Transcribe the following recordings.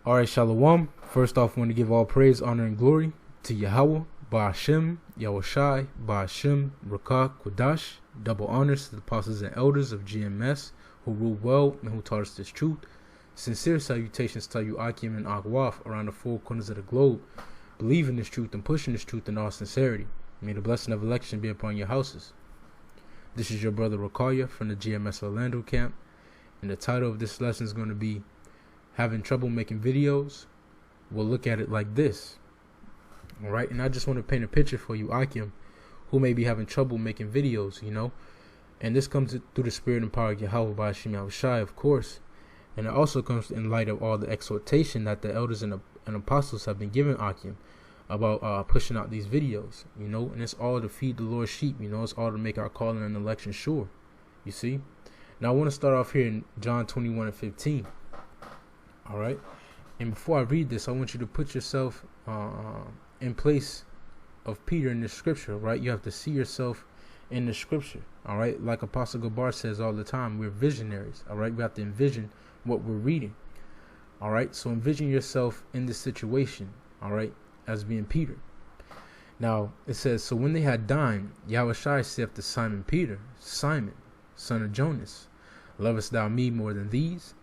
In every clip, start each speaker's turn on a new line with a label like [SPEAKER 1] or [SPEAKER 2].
[SPEAKER 1] Alright, Shalom. First off, I want to give all praise, honor, and glory to Yahweh, Ba'ashem, Rawchaa, Ba'ashem, Rawchaa, Qudash. Double honors to the apostles and elders of GMS who rule well and who taught us this truth. Sincere salutations to you, Akim and Ahmath, around the four corners of the globe, believing this truth and pushing this truth in all sincerity. May the blessing of election be upon your houses. This is your brother Rawchaa from the GMS Orlando camp, and the title of this lesson is going to be Having Trouble Making Videos. We'll look at it like this. Alright, and I just want to paint a picture for you, Akim, who may be having trouble making videos, and this comes through the spirit and power of Yahweh by Rawchaa, of course, and it also comes in light of all the exhortation that the elders and apostles have been giving Akim about pushing out these videos, and it's all to feed the Lord's sheep, it's all to make our calling and election sure, you see. Now I want to start off here in John 21:15. All right, and before I read this, I want you to put yourself in place of Peter in the scripture, right? You have to see yourself in the scripture, all right? Like Apostle Gabar says all the time, we're visionaries, all right? We have to envision what we're reading, all right? So envision yourself in this situation, all right, as being Peter. Now, it says, so when they had dined, Yahushua said to Simon Peter, Simon, son of Jonas, lovest thou me more than these?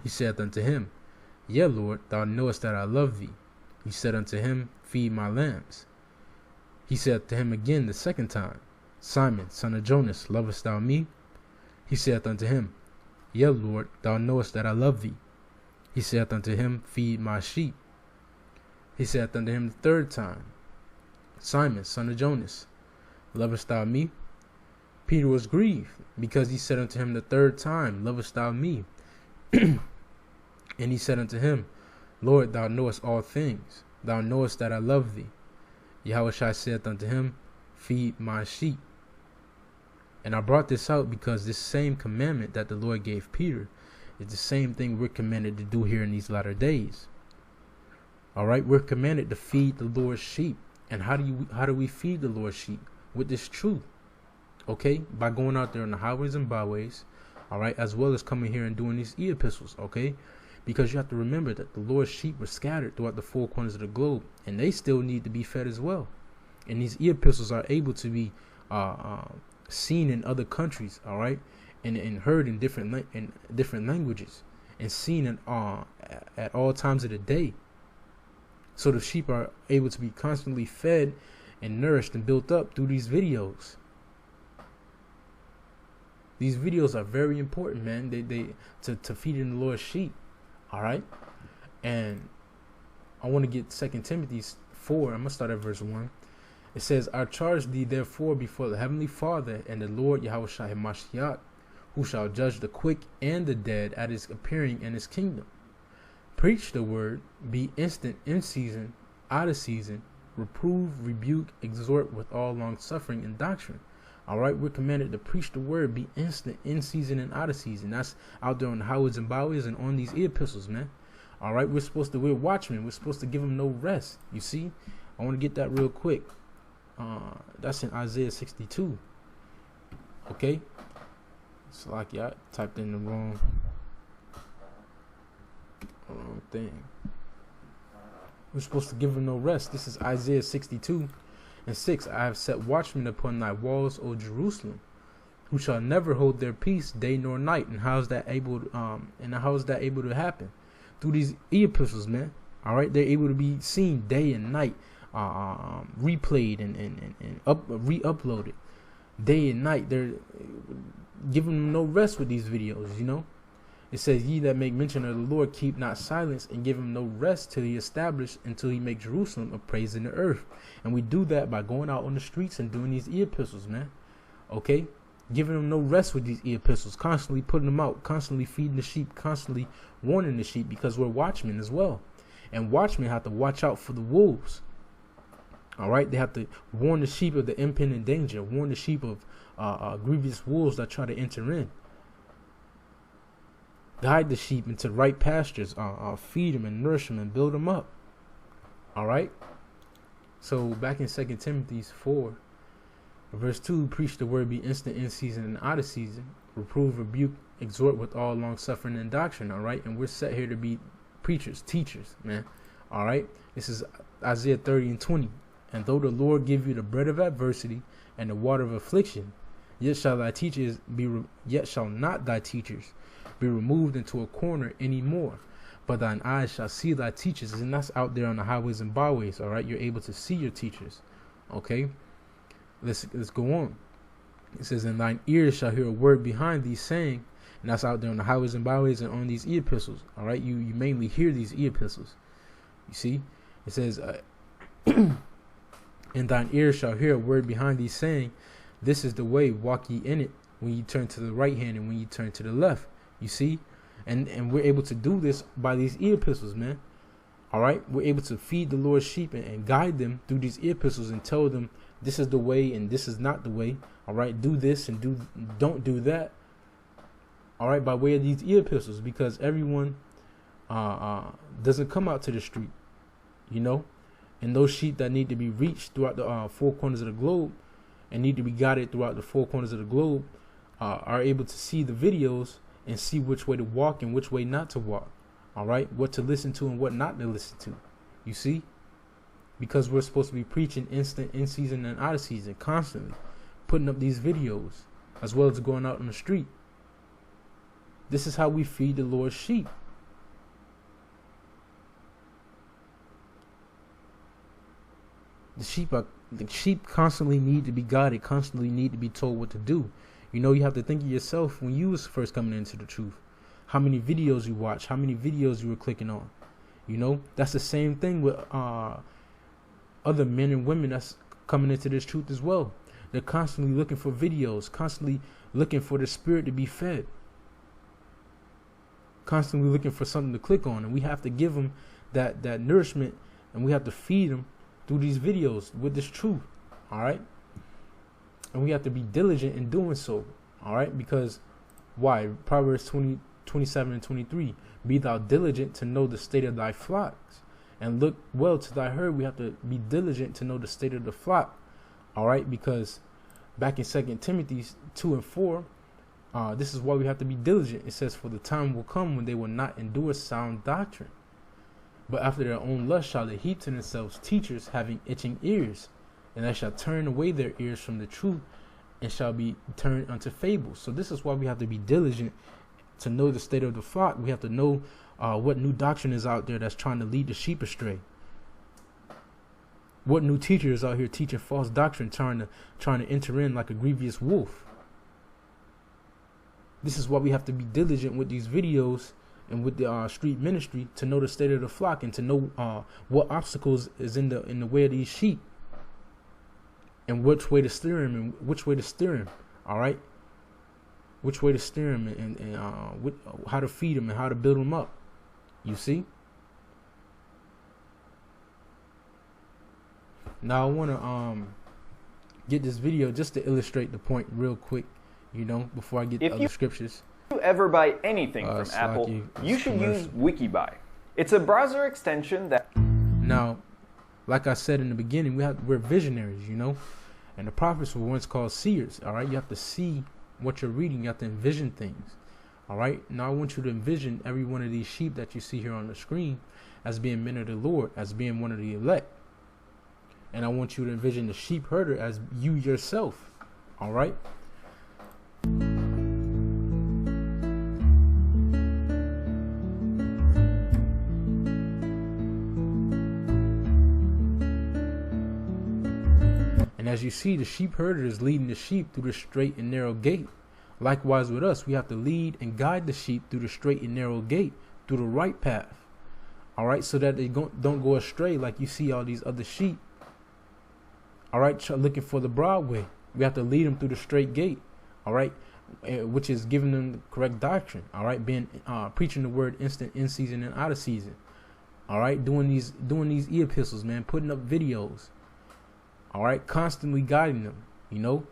[SPEAKER 1] He said unto him, Yea, Lord, thou knowest that I love thee. He said unto him, Feed my lambs. He said to him again the second time, Simon, son of Jonas, lovest thou me? He said unto him, Yea, Lord, thou knowest that I love thee. He said unto him, Feed my sheep. He said unto him the third time, Simon, son of Jonas, lovest thou me? Peter was grieved, because he said unto him the third time, Lovest thou me? And he said unto him, Lord, thou knowest all things. Thou knowest that I love thee. Yahushua said unto him, Feed my sheep. And I brought this out because this same commandment that the Lord gave Peter is the same thing we're commanded to do here in these latter days. All right, we're commanded to feed the Lord's sheep. And how do we feed the Lord's sheep? With this truth. Okay, by going out there on the highways and byways, all right, as well as coming here and doing these e-epistles, okay? Because you have to remember that the Lord's sheep were scattered throughout the four corners of the globe, and they still need to be fed as well. And these e-epistles are able to be seen in other countries, all right, and heard in different languages, and seen at all times of the day. So the sheep are able to be constantly fed and nourished and built up through these videos. These videos are very important, man. They to feeding the Lord's sheep. All right, and I want to get 2 Timothy 4. I'm going to start at verse 1. It says, I charge thee therefore before the heavenly Father and the Lord Yahushua HaMashiach, who shall judge the quick and the dead at his appearing in his kingdom. Preach the word, be instant in season, out of season, reprove, rebuke, exhort with all long suffering and doctrine. All right, we're commanded to preach the word, be instant in season and out of season. That's out there on the highways and byways and on these epistles, man. All right, we're watchmen. We're supposed to give them no rest. You see, I want to get that real quick. That's in Isaiah 62. Okay, it's like I typed in the wrong thing. We're supposed to give them no rest. This is Isaiah 62. And 6, I have set watchmen upon thy walls, O Jerusalem, who shall never hold their peace day nor night. And how is that able to happen? Through these epistles, man. All right, they're able to be seen day and night, replayed and re-uploaded day and night. They're giving them no rest with these videos, It says, ye that make mention of the Lord, keep not silence, and give him no rest till he establish, until he make Jerusalem a praise in the earth. And we do that by going out on the streets and doing these e-epistles, man. Okay? Giving them no rest with these e-epistles, constantly putting them out, constantly feeding the sheep, constantly warning the sheep, because we're watchmen as well. And watchmen have to watch out for the wolves. All right? They have to warn the sheep of the impending danger, warn the sheep of grievous wolves that try to enter in. Guide the sheep into right pastures, feed them and nourish them and build them up. All right. So back in 2 Timothy 4, verse 2, preach the word, be instant in season and out of season, reprove, rebuke, exhort with all long suffering and doctrine. All right. And we're set here to be preachers, teachers, man. All right. This is Isaiah 30:20. And though the Lord give you the bread of adversity and the water of affliction, yet shall not thy teachers be removed into a corner any more, but thine eyes shall see thy teachers. And that's out there on the highways and byways. All right, you're able to see your teachers. Okay, let's go on. It says, and thine ears shall hear a word behind thee saying, and that's out there on the highways and byways and on these epistles. All right, you mainly hear these epistles. You see, it says, and thine ears shall hear a word behind thee saying, this is the way, walk ye in it, when ye turn to the right hand and when ye turn to the left. You see, and we're able to do this by these epistles, man. All right, we're able to feed the Lord's sheep and guide them through these epistles and tell them this is the way and this is not the way. All right, do this and don't do that. All right, by way of these epistles, because everyone doesn't come out to the street, you know, and those sheep that need to be reached throughout the four corners of the globe and need to be guided throughout the four corners of the globe are able to see the videos and see which way to walk and which way not to walk. All right, what to listen to and what not to listen to. You see, because we're supposed to be preaching instant, in season and out of season, constantly putting up these videos as well as going out on the street. This is how we feed the Lord's sheep. The sheep constantly need to be guided, constantly need to be told what to do. You know, you have to think of yourself when you was first coming into the truth. How many videos you watch, how many videos you were clicking on. You know, that's the same thing with other men and women that's coming into this truth as well. They're constantly looking for videos, constantly looking for the spirit to be fed, constantly looking for something to click on. And we have to give them that nourishment, and we have to feed them through these videos with this truth. All right. And we have to be diligent in doing so. All right. Because why? Proverbs 27 and 23. Be thou diligent to know the state of thy flocks, and look well to thy herd. We have to be diligent to know the state of the flock. All right. Because back in 2 Timothy 2 and 4, this is why we have to be diligent. It says, for the time will come when they will not endure sound doctrine, but after their own lust shall they heap to themselves teachers having itching ears, and they shall turn away their ears from the truth, and shall be turned unto fables. So this is why we have to be diligent to know the state of the flock. We have to know what new doctrine is out there that's trying to lead the sheep astray. What new teacher is out here teaching false doctrine, trying to enter in like a grievous wolf. This is why we have to be diligent with these videos and with the street ministry to know the state of the flock and to know what obstacles is in the way of these sheep, and which way to steer them and which way to steer them. All right, which way to steer them and how to feed them and how to build them up. You see. Now I want to get this video just to illustrate the point real quick, you know, before I get to other scriptures.
[SPEAKER 2] If you ever buy anything from Apple, you should use WikiBuy. It's a browser extension that...
[SPEAKER 1] Now, like I said in the beginning, we're visionaries, you know, and the prophets were once called seers. All right, you have to see what you're reading. You have to envision things. All right, now I want you to envision every one of these sheep that you see here on the screen as being men of the Lord, as being one of the elect. And I want you to envision the sheep herder as you yourself. All right. And as you see, the sheep herder is leading the sheep through the straight and narrow gate. Likewise with us, we have to lead and guide the sheep through the straight and narrow gate, through the right path. All right, so that they don't go astray like you see all these other sheep. All right, looking for the broad way. We have to lead them through the straight gate. All right, which is giving them the correct doctrine. All right, being preaching the word instant, in season and out of season. All right, doing these epistles, man, putting up videos. All right, constantly guiding them, you know.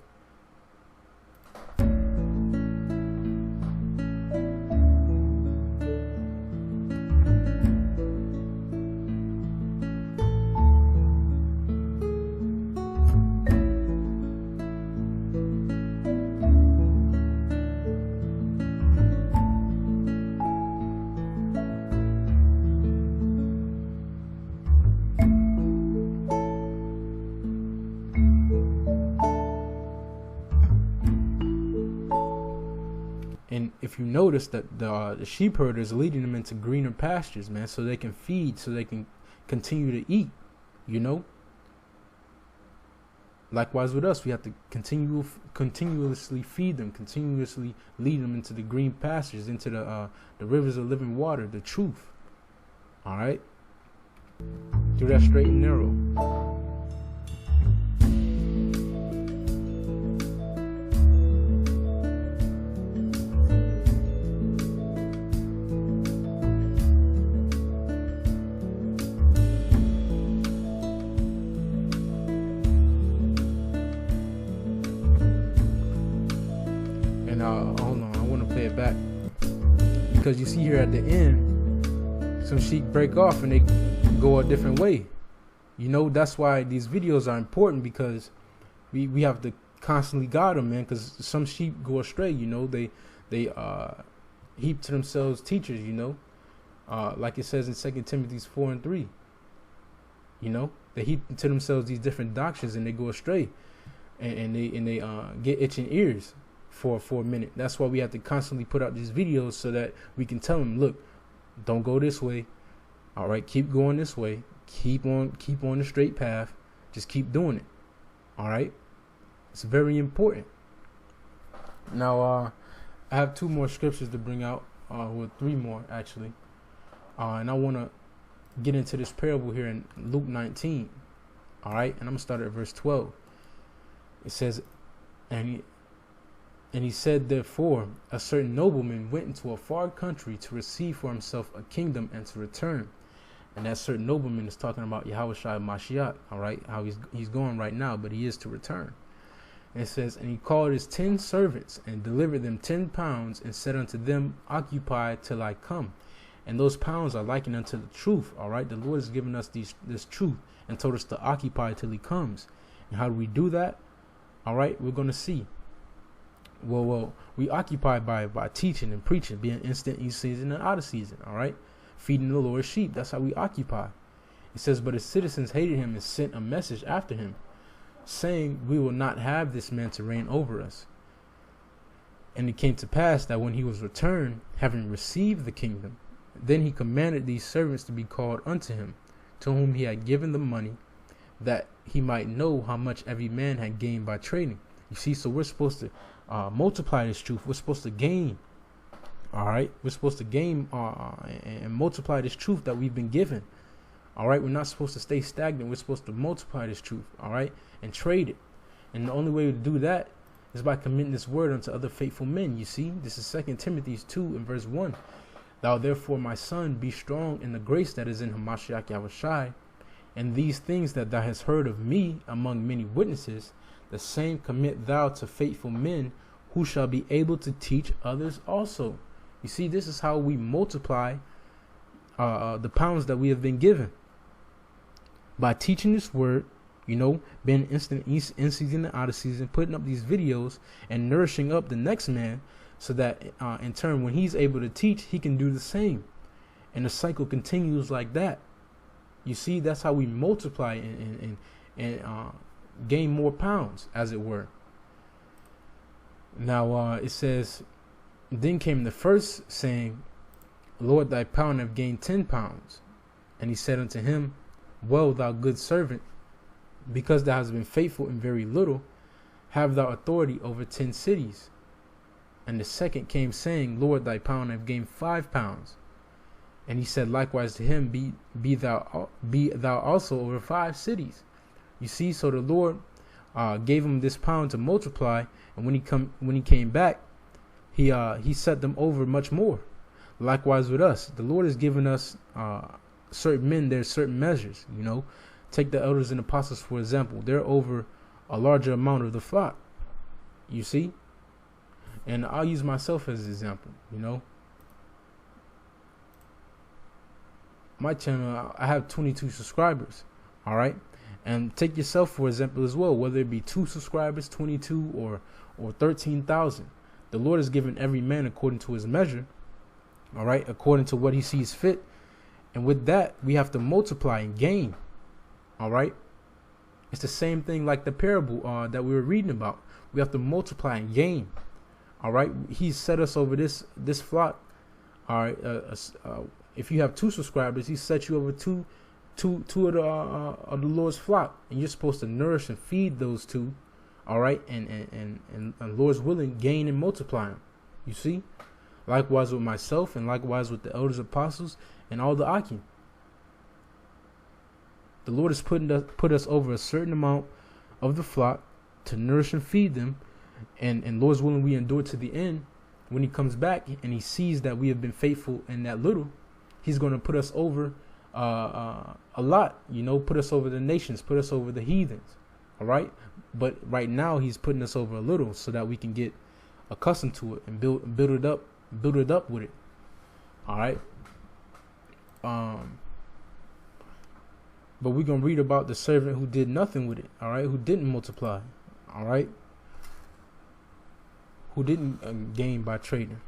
[SPEAKER 1] if you notice that the sheep herder is leading them into greener pastures, man, so they can feed, so they can continue to eat, you know. Likewise with us, we have to continuously feed them, continuously lead them into the green pastures, into the rivers of living water, the truth. All right, through that straight and narrow. Hold on, I want to play it back, because you see here at the end, some sheep break off and they go a different way. You know, that's why these videos are important, because we have to constantly guide them, man, because some sheep go astray. You know, they heap to themselves teachers, you know, like it says in 2 Timothy 4:3. You know, they heap to themselves these different doctrines and they go astray, and they get itching ears for a minute. That's why we have to constantly put out these videos, so that we can tell them, look, don't go this way. All right, keep going this way. Keep on the straight path. Just keep doing it. All right, it's very important. Now, I have 2 more scriptures to bring out, with 3 more actually, and I want to get into this parable here in Luke 19. All right, and I'm gonna start at verse 12. It says, and he said, therefore, a certain nobleman went into a far country to receive for himself a kingdom and to return. And that certain nobleman is talking about Yahushua Mashiach, all right, how he's going right now, but he is to return. And it says, and he called his 10 servants and delivered them 10 pounds and said unto them, occupy till I come. And those pounds are likened unto the truth, all right. The Lord has given us this truth and told us to occupy till he comes. And how do we do that? All right, we're going to see. Well, we occupy by teaching and preaching, being instant in season and out of season, all right? Feeding the Lord's sheep, that's how we occupy. It says, but his citizens hated him and sent a message after him, saying, we will not have this man to reign over us. And it came to pass that when he was returned, having received the kingdom, then he commanded these servants to be called unto him, to whom he had given the money, that he might know how much every man had gained by trading. You see, so we're supposed to multiply this truth. We're supposed to gain. All right, we're supposed to gain and multiply this truth that we've been given. All right, we're not supposed to stay stagnant. We're supposed to multiply this truth. All right, and trade it. And the only way to do that is by committing this word unto other faithful men. You see, this is 2 Timothy 2 and verse 1. Thou therefore, my son, be strong in the grace that is in Hamashiach Yahushai, and these things that thou hast heard of me among many witnesses, the same commit thou to faithful men, who shall be able to teach others also. You see, this is how we multiply the pounds that we have been given. By teaching this word, you know, being instant in season and out of season, putting up these videos and nourishing up the next man, so that in turn, when he's able to teach, he can do the same. And the cycle continues like that. You see, that's how we multiply and gain more pounds, as it were. Now it says, then came the first, saying, Lord, thy pound have gained 10 pounds. And he said unto him, well, thou good servant, because thou hast been faithful in very little, have thou authority over 10 cities. And the second came, saying, Lord, thy pound have gained 5 pounds. And he said likewise to him, be thou also over 5 cities. You see, so the Lord gave him this pound to multiply, and when he came back, he set them over much more. Likewise with us, the Lord has given us certain men. There's certain measures. You know, take the elders and apostles for example. They're over a larger amount of the flock. You see, and I'll use myself as an example. You know, my channel, I have 22 subscribers. All right. And take yourself for example as well, whether it be 2 subscribers, 22 or 13,000. The Lord has given every man according to his measure. All right. According to what he sees fit. And with that, we have to multiply and gain. All right. It's the same thing like the parable that we were reading about. We have to multiply and gain. All right, He set us over this flock. All right, if you have 2 subscribers, He set you over two of the Lord's flock, and you're supposed to nourish and feed those 2. All right, and Lord's willing, gain and multiply them. You see, likewise with myself, and likewise with the elders, apostles, and all the Akim. The Lord has put us over a certain amount of the flock to nourish and feed them, and Lord's willing, we endure to the end. When He comes back and He sees that we have been faithful in that little, He's going to put us over a lot, put us over the nations, put us over the heathens. All right. But right now He's putting us over a little so that we can get accustomed to it and build it up with it. All right. But we're going to read about the servant who did nothing with it. All right. Who didn't multiply. All right. Who didn't gain by trading.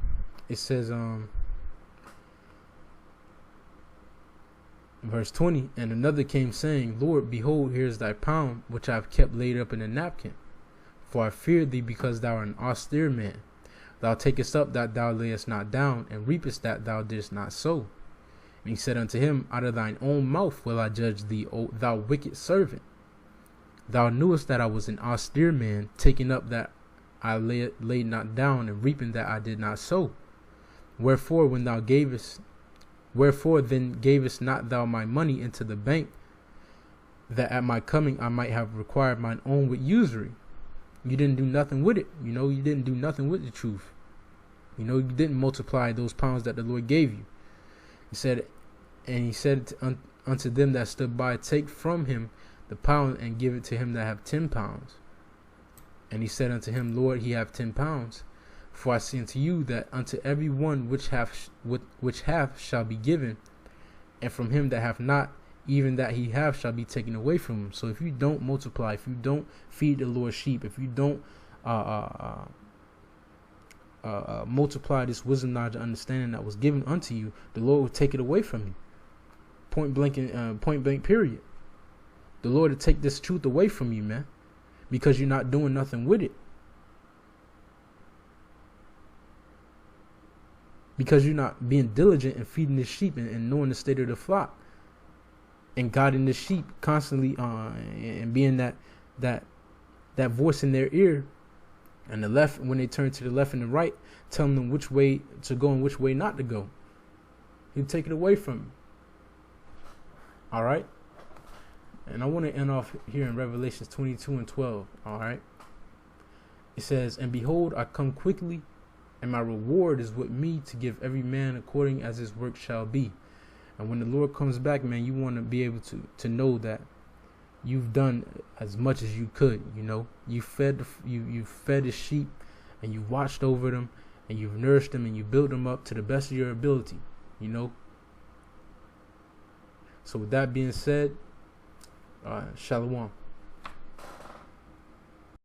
[SPEAKER 1] It says, verse 20, and another came saying, Lord, behold, here is thy pound, which I have kept laid up in a napkin. For I feared thee, because thou art an austere man. Thou takest up that thou layest not down, and reapest that thou didst not sow. And he said unto him, out of thine own mouth will I judge thee, O thou wicked servant. Thou knewest that I was an austere man, taking up that I laid not down, and reaping that I did not sow. Wherefore then gavest not thou my money into the bank, that at my coming I might have required mine own with usury? You didn't do nothing with it. You didn't do nothing with the truth. You didn't multiply those pounds that the Lord gave you. He said unto them that stood by, take from him the pound and give it to him that have 10 pounds. And he said unto him, Lord, he have 10 pounds. For I say unto you that unto every one which hath shall be given, and from him that hath not, even that he have shall be taken away from him. So if you don't multiply, if you don't feed the Lord's sheep, if you don't multiply this wisdom, knowledge, and understanding that was given unto you, the Lord will take it away from you. Point blank period. The Lord will take this truth away from you, man, because you're not doing nothing with it. Because you're not being diligent in feeding the sheep and knowing the state of the flock, and guiding the sheep constantly and being that voice in their ear, and the left, when they turn to the left and the right, telling them which way to go and which way not to go. He'll take it away from you. All right. And I want to end off here in Revelations 22:12. All right. It says, and behold, I come quickly, and my reward is with me to give every man according as his work shall be. And when the Lord comes back, man, you want to be able to know that you've done as much as you could. You fed the sheep, and you watched over them, and you've nourished them, and you built them up to the best of your ability. So with that being said, shalom.